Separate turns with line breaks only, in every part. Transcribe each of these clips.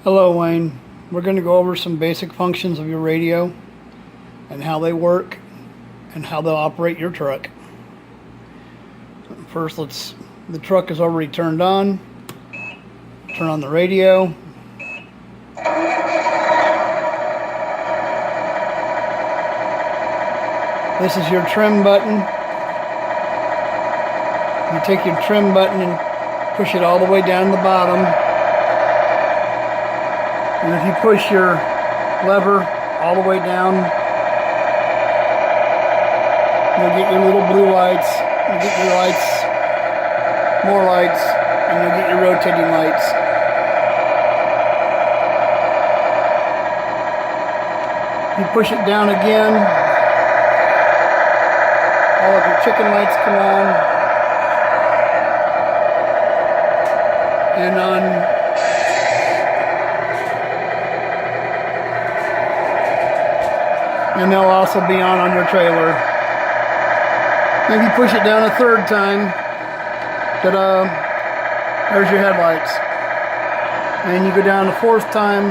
Hello, Wayne. We're going to go over some basic functions of your radio and how they work and how they'll operate your truck. First, the truck is already turned on. Turn on the radio. This is your trim button. You take your trim button and push it all the way down to the bottom. And if you push your lever all the way down, you'll get your little blue lights, you'll get your lights, more lights, and you'll get your rotating lights. You push it down again, all of your chicken lights come on, and they'll also be on your trailer. If you push it down a third time, ta-da, there's your headlights. And you go down a fourth time,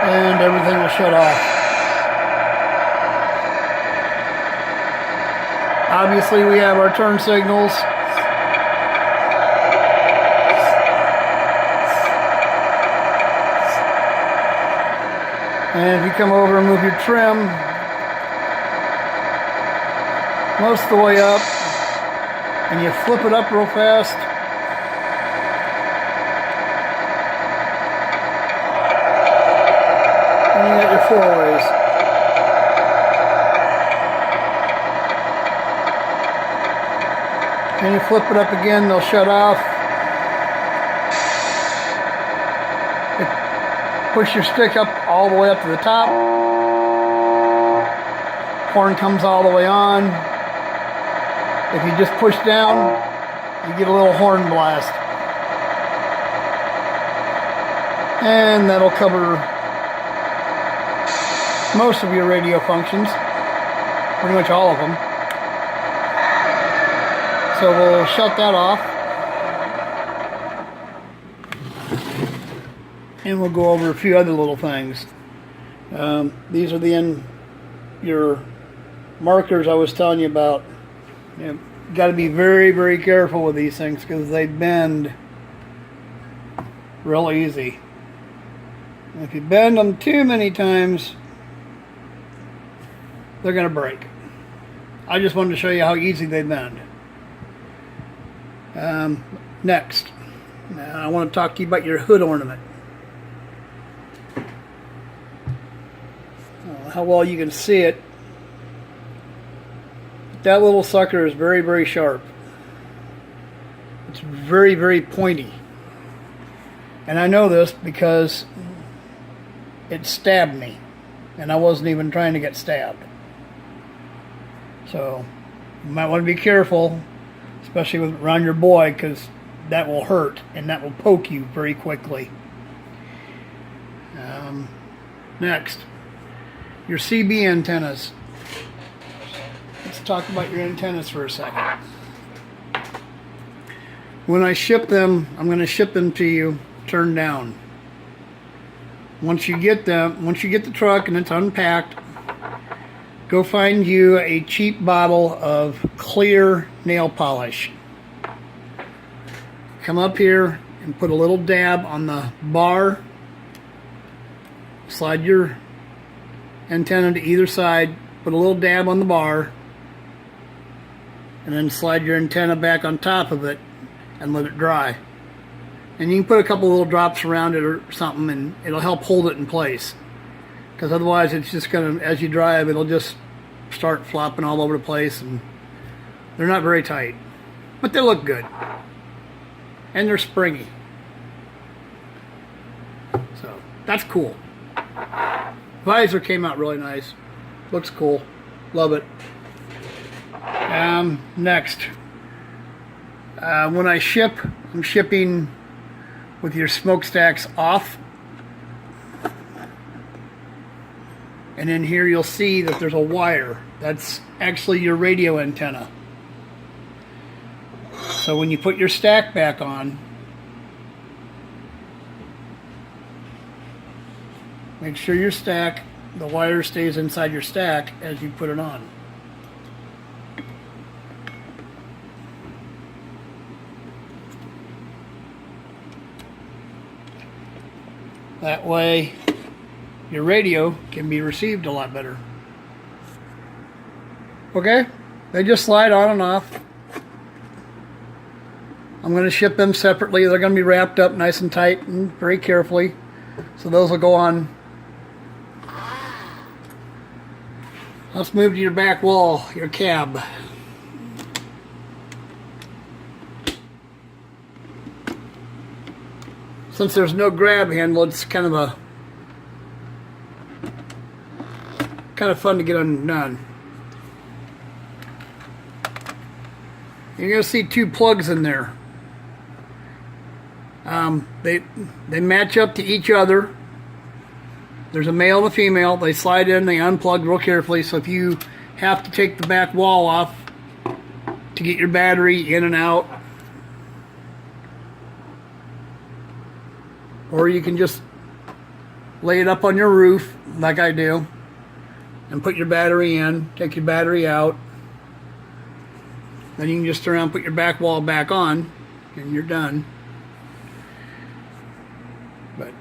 and everything will shut off. Obviously, we have our turn signals. And if you come over and move your trim most of the way up, and you flip it up real fast, and you got your four ways. And you flip it up again, they'll shut off. Push your stick up all the way up to the top. Horn comes all the way on. If you just push down, you get a little horn blast. And that'll cover most of your radio functions. Pretty much all of them. So we'll shut that off. And we'll go over a few other little things. These are your markers I was telling you about. You got to be very, very careful with these things because they bend real easy. And if you bend them too many times, they're going to break. I just wanted to show you how easy they bend. Next, I want to talk to you about your hood ornament. How well you can see it. That little sucker is very, very sharp. It's very, very pointy. And I know this because it stabbed me. And I wasn't even trying to get stabbed. So, you might want to be careful, especially around your boy, because that will hurt and that will poke you very quickly. Next. Your CB antennas. Let's talk about your antennas for a second. When I ship them, I'm going to ship them to you turned down. Once you get the truck and it's unpacked, go find you a cheap bottle of clear nail polish. Come up here and put a little dab on the bar. Slide your antenna to either side, put a little dab on the bar, and then slide your antenna back on top of it and let it dry. And you can put a couple little drops around it or something and it'll help hold it in place, because otherwise it's just gonna, as you drive, it'll just start flopping all over the place, and they're not very tight, but they look good and they're springy, so that's cool. Visor came out really nice. Looks cool. Love it. Next. When I ship, I'm shipping with your smokestacks off. And in here you'll see that there's a wire. That's actually your radio antenna. So when you put your stack back on, Make sure your stack, the wire stays inside your stack as you put it on. That way your radio can be received a lot better. Okay, they just slide on and off. I'm going to ship them separately. They're going to be wrapped up nice and tight and very carefully. So those will go on. Let's move to your back wall, your cab. Since there's no grab handle, it's kind of fun to get undone. You're going to see two plugs in there. They match up to each other. There's a male and a female. They slide in, they unplug real carefully. So if you have to take the back wall off to get your battery in and out, or you can just lay it up on your roof like I do and put your battery in, take your battery out. Then you can just turn around and put your back wall back on and you're done. But